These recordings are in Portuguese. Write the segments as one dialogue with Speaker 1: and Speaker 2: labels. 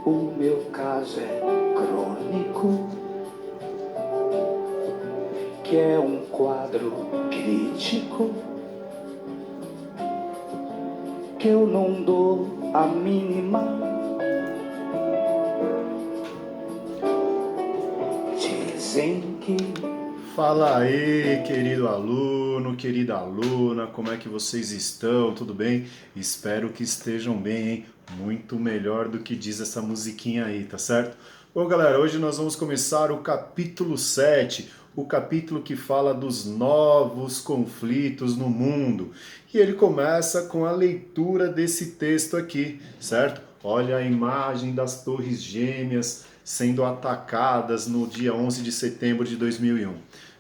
Speaker 1: O meu caso é crônico, que é um quadro crítico, que eu não dou a mínima. Dizem que...
Speaker 2: Fala aí, querido aluno, querida aluna, como é que vocês estão? Tudo bem? Espero que estejam bem, hein? Muito melhor do que diz essa musiquinha aí, tá certo? Bom, galera, hoje nós vamos começar o capítulo 7, o capítulo que fala dos novos conflitos no mundo. E ele começa com a leitura desse texto aqui, certo? Olha a imagem das Torres Gêmeas sendo atacadas no dia 11 de setembro de 2001.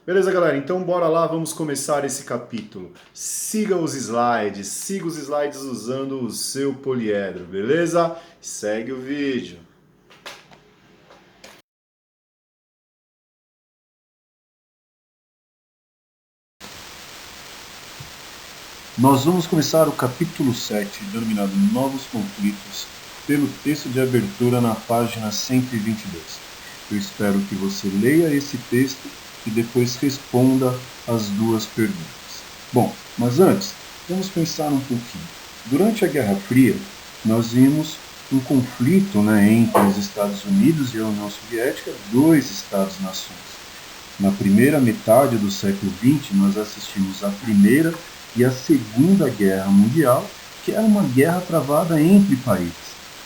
Speaker 2: Beleza, galera? Então bora lá, vamos começar esse capítulo. Siga os slides usando o seu poliedro, beleza? Segue o vídeo. Nós vamos começar o capítulo 7, denominado Novos Conflitos, pelo texto de abertura na página 122. Eu espero que você leia esse texto e depois responda as duas perguntas. Bom, mas antes, vamos pensar um pouquinho. Durante a Guerra Fria, nós vimos um conflito entre os Estados Unidos e a União Soviética, dois Estados-nações. Na primeira metade do século XX, nós assistimos à Primeira e à Segunda Guerra Mundial, que era uma guerra travada entre países,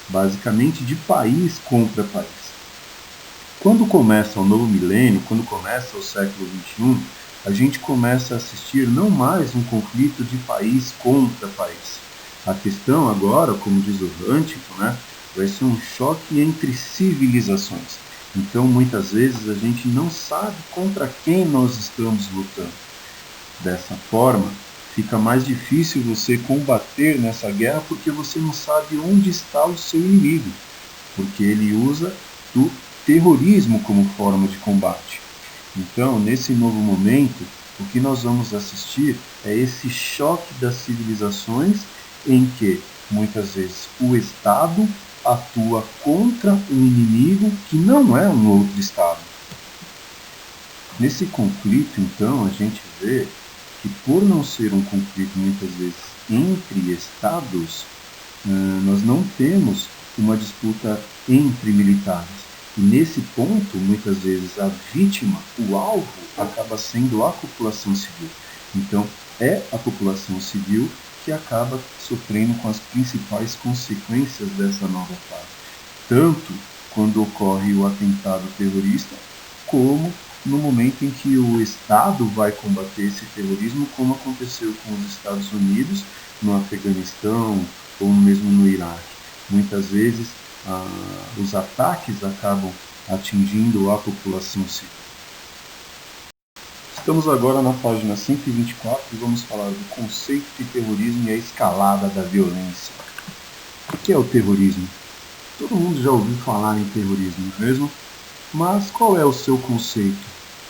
Speaker 2: basicamente de país contra país. Quando começa o novo milênio, quando começa o século XXI, a gente começa a assistir não mais um conflito de país contra país. A questão agora, como diz o Rântico, vai ser um choque entre civilizações. Então, muitas vezes, a gente não sabe contra quem nós estamos lutando. Dessa forma, fica mais difícil você combater nessa guerra porque você não sabe onde está o seu inimigo, porque ele usa do terrorismo como forma de combate. Então, nesse novo momento, o que nós vamos assistir é esse choque das civilizações em que, muitas vezes, o Estado atua contra um inimigo que não é um outro Estado. Nesse conflito, então, a gente vê que, por não ser um conflito, muitas vezes, entre Estados, nós não temos uma disputa entre militares. E nesse ponto, muitas vezes, a vítima, o alvo, acaba sendo a população civil. Então, é a população civil que acaba sofrendo com as principais consequências dessa nova fase. Tanto quando ocorre o atentado terrorista, como no momento em que o Estado vai combater esse terrorismo, como aconteceu com os Estados Unidos, no Afeganistão ou mesmo no Iraque. Muitas vezes, os ataques acabam atingindo a população civil. Estamos agora na página 124 e vamos falar do conceito de terrorismo e a escalada da violência. O que é o terrorismo? Todo mundo já ouviu falar em terrorismo, não é mesmo? Mas qual é o seu conceito?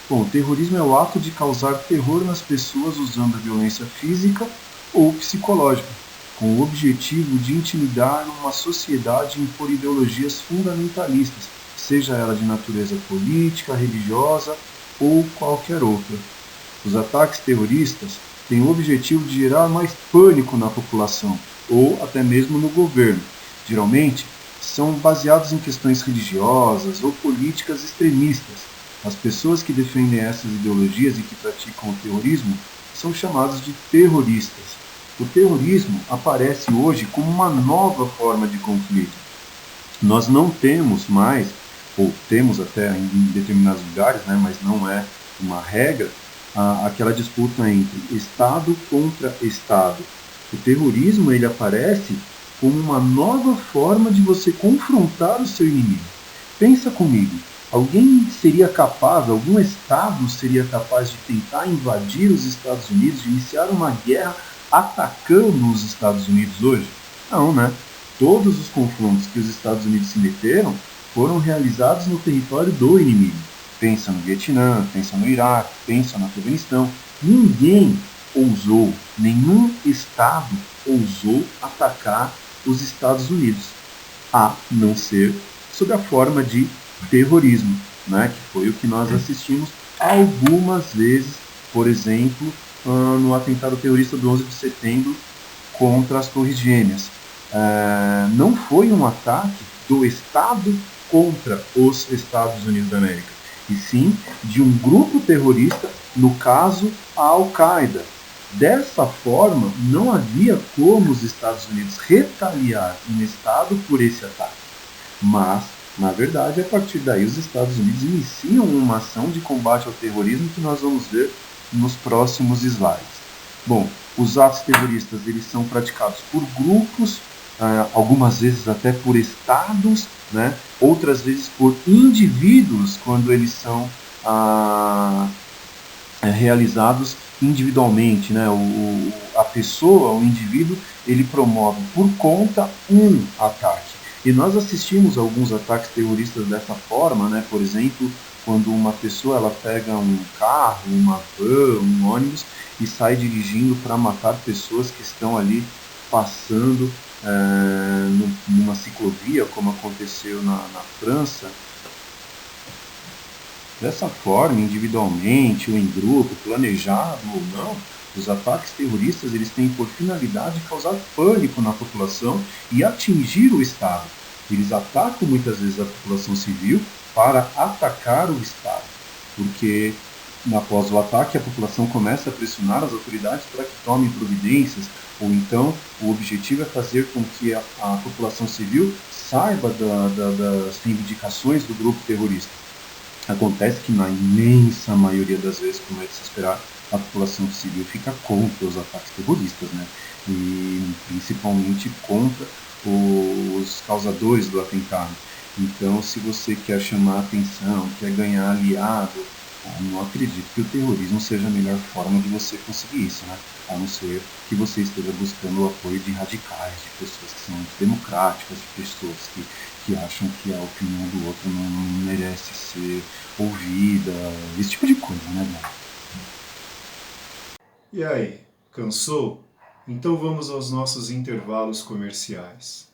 Speaker 2: Bom, o terrorismo é o ato de causar terror nas pessoas usando a violência física ou psicológica, com o objetivo de intimidar uma sociedade e impor ideologias fundamentalistas, seja ela de natureza política, religiosa ou qualquer outra. Os ataques terroristas têm o objetivo de gerar mais pânico na população, ou até mesmo no governo. Geralmente, são baseados em questões religiosas ou políticas extremistas. As pessoas que defendem essas ideologias e que praticam o terrorismo são chamadas de terroristas. O terrorismo aparece hoje como uma nova forma de conflito. Nós não temos mais, ou temos até em determinados lugares, mas não é uma regra, aquela disputa entre Estado contra Estado. O terrorismo ele aparece como uma nova forma de você confrontar o seu inimigo. Pensa comigo, algum Estado seria capaz de tentar invadir os Estados Unidos, de iniciar uma guerra atacando os Estados Unidos hoje? Não, Todos os confrontos que os Estados Unidos se meteram foram realizados no território do inimigo. Pensa no Vietnã, pensa no Iraque, pensa no Afeganistão. Nenhum Estado ousou atacar os Estados Unidos, a não ser sob a forma de terrorismo, né? Que foi o que nós assistimos algumas vezes, por exemplo, no atentado terrorista do 11 de setembro contra as Torres Gêmeas. Não foi um ataque do Estado contra os Estados Unidos da América, e sim de um grupo terrorista, no caso a Al-Qaeda. Dessa forma, não havia como os Estados Unidos retaliar um Estado por esse ataque. Mas, na verdade, a partir daí os Estados Unidos iniciam uma ação de combate ao terrorismo que nós vamos ver nos próximos slides. Bom, os atos terroristas eles são praticados por grupos, algumas vezes até por estados, né? Outras vezes por indivíduos, quando eles são realizados individualmente, né? A pessoa, o indivíduo, ele promove por conta um ataque. E nós assistimos alguns ataques terroristas dessa forma, né? Por exemplo, quando uma pessoa ela pega um carro, uma van, um ônibus e sai dirigindo para matar pessoas que estão ali passando numa ciclovia, como aconteceu na França. Dessa forma, individualmente ou em grupo, planejado ou não, os ataques terroristas eles têm por finalidade causar pânico na população e atingir o Estado. Eles atacam muitas vezes a população civil para atacar o Estado, porque após o ataque a população começa a pressionar as autoridades para que tomem providências, ou então o objetivo é fazer com que a população civil saiba das reivindicações do grupo terrorista. Acontece que na imensa maioria das vezes, como é de se esperar, a população civil fica contra os ataques terroristas, né? E principalmente contra os causadores do atentado. Então, se você quer chamar a atenção, quer ganhar aliado, não acredito que o terrorismo seja a melhor forma de você conseguir isso, né? A não ser que você esteja buscando o apoio de radicais, de pessoas que são democráticas, de pessoas que acham que a opinião do outro não merece ser ouvida, esse tipo de coisa, né, galera?
Speaker 3: E aí, cansou? Então vamos aos nossos intervalos comerciais.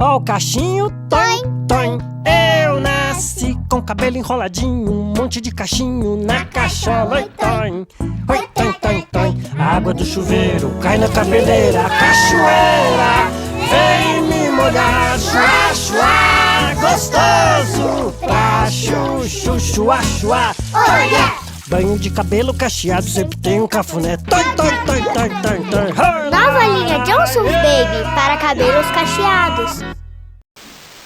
Speaker 4: Ó o cachinho, toim, toim. Eu nasci com cabelo enroladinho, um monte de cachinho na cachola, oi, toim. Oi, toim, toim, toim. A água do chuveiro cai na cabeleira, a cachoeira vem me molhar, chuá, chuá, gostoso pra chuchu, chuá, chuá. Oh, yeah! Banho de cabelo cacheado, sempre tem um cafuné. Toim, toim, toim, toim, toim, toim.
Speaker 5: Nova linha Johnson's Baby para cabelos cacheados.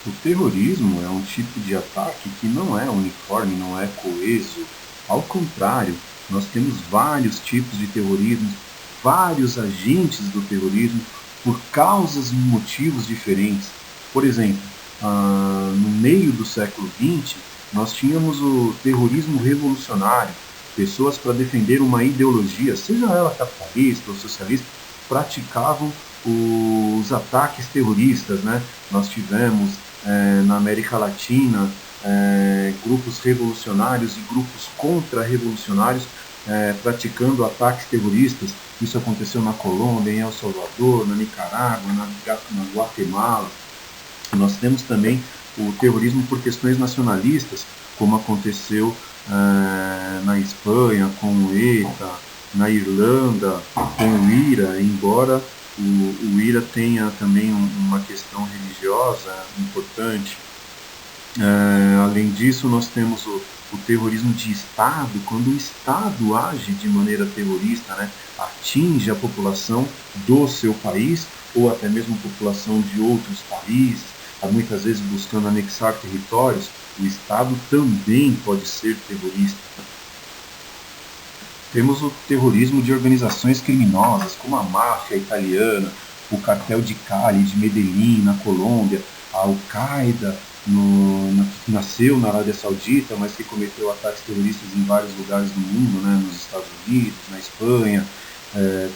Speaker 2: O terrorismo é um tipo de ataque que não é uniforme, não é coeso. Ao contrário, nós temos vários tipos de terrorismo, vários agentes do terrorismo por causas e motivos diferentes. Por exemplo, no meio do século XX, nós tínhamos o terrorismo revolucionário. Pessoas para defender uma ideologia, seja ela capitalista ou socialista, praticavam os ataques terroristas, né? Nós tivemos na América Latina grupos revolucionários e grupos contra-revolucionários praticando ataques terroristas. Isso aconteceu na Colômbia, em El Salvador, na Nicarágua, na Guatemala. Nós temos também o terrorismo por questões nacionalistas, como aconteceu na Espanha com o ETA, na Irlanda com o IRA, embora o IRA tenha também uma questão religiosa importante. Além disso, nós temos o terrorismo de Estado, quando o Estado age de maneira terrorista, né, atinge a população do seu país ou até mesmo a população de outros países, muitas vezes buscando anexar territórios. O Estado também pode ser terrorista. Temos o terrorismo de organizações criminosas, como a máfia italiana, o cartel de Cali, de Medellín, na Colômbia, a Al-Qaeda, que nasceu na Arábia Saudita, mas que cometeu ataques terroristas em vários lugares do mundo, né, nos Estados Unidos, na Espanha.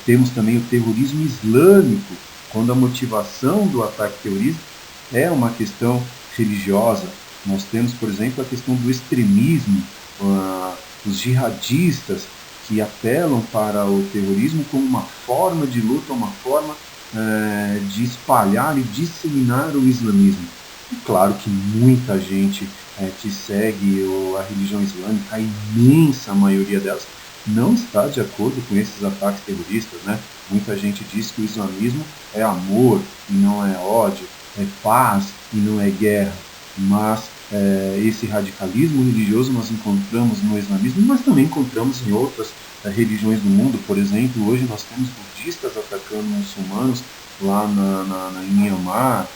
Speaker 2: Temos também o terrorismo islâmico, quando a motivação do ataque terrorista é uma questão religiosa. Nós temos, por exemplo, a questão do extremismo, os jihadistas, que apelam para o terrorismo como uma forma de luta, uma forma de espalhar e disseminar o islamismo. E claro que muita gente que segue a religião islâmica, a imensa maioria delas, não está de acordo com esses ataques terroristas, né? Muita gente diz que o islamismo é amor e não é ódio, é paz e não é guerra, mas esse radicalismo religioso nós encontramos no islamismo, mas também encontramos em outras religiões do mundo. Por exemplo, hoje nós temos budistas atacando muçulmanos lá em Myanmar.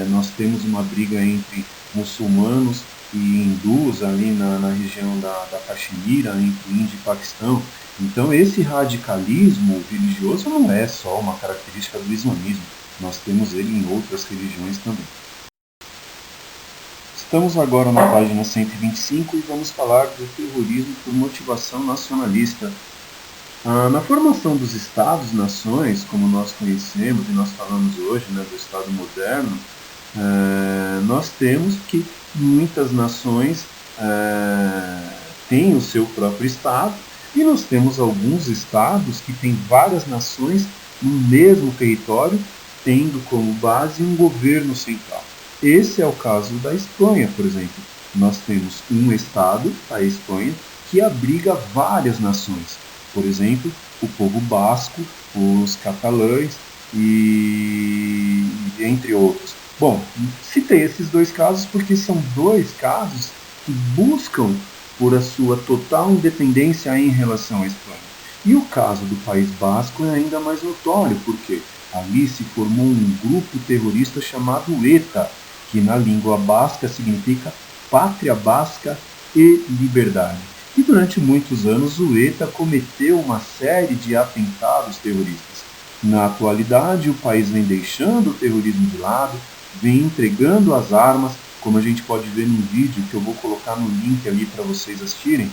Speaker 2: Nós temos uma briga entre muçulmanos e hindus ali na região da Caxemira, entre Índia e Paquistão. Então esse radicalismo religioso não é só uma característica do islamismo, nós temos ele em outras religiões também. Estamos agora na página 125 e vamos falar do terrorismo por motivação nacionalista. Na formação dos Estados-nações, como nós conhecemos e nós falamos hoje, né, do Estado moderno, nós temos que muitas nações têm o seu próprio Estado e nós temos alguns Estados que têm várias nações no mesmo território, tendo como base um governo central. Esse é o caso da Espanha, por exemplo. Nós temos um Estado, a Espanha, que abriga várias nações. Por exemplo, o povo basco, os catalães e entre outros. Bom, citei esses dois casos porque são dois casos que buscam por a sua total independência em relação à Espanha. E o caso do País Basco é ainda mais notório, porque ali se formou um grupo terrorista chamado ETA, que na língua basca significa Pátria Basca e Liberdade. E durante muitos anos o ETA cometeu uma série de atentados terroristas. Na atualidade, o país vem deixando o terrorismo de lado, vem entregando as armas, como a gente pode ver num vídeo que eu vou colocar no link ali para vocês assistirem,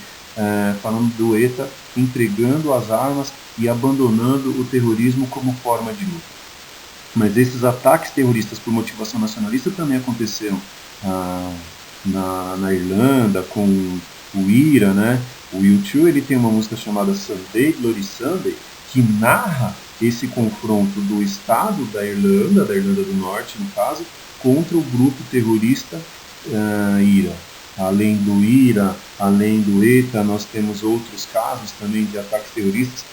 Speaker 2: falando do ETA entregando as armas e abandonando o terrorismo como forma de luta. Mas esses ataques terroristas por motivação nacionalista também aconteceram na Irlanda, com o IRA, né? O U2 ele tem uma música chamada Sunday, Bloody Sunday, que narra esse confronto do Estado da Irlanda do Norte, no caso, contra o grupo terrorista IRA. Além do IRA, além do ETA, nós temos outros casos também de ataques terroristas.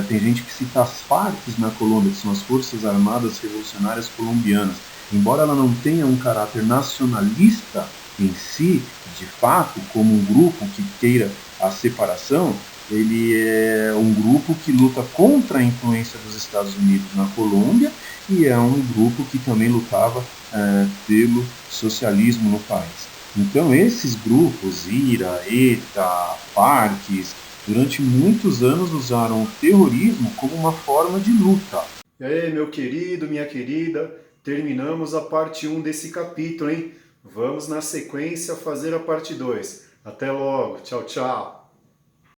Speaker 2: Tem gente que cita as FARC na Colômbia, que são as Forças Armadas Revolucionárias Colombianas. Embora ela não tenha um caráter nacionalista em si, de fato, como um grupo que queira a separação, ele é um grupo que luta contra a influência dos Estados Unidos na Colômbia e é um grupo que também lutava pelo socialismo no país. Então esses grupos, IRA, ETA, FARC, durante muitos anos usaram o terrorismo como uma forma de luta.
Speaker 3: E aí, meu querido, minha querida, terminamos a parte 1 desse capítulo, hein? Vamos na sequência fazer a parte 2. Até logo, tchau, tchau!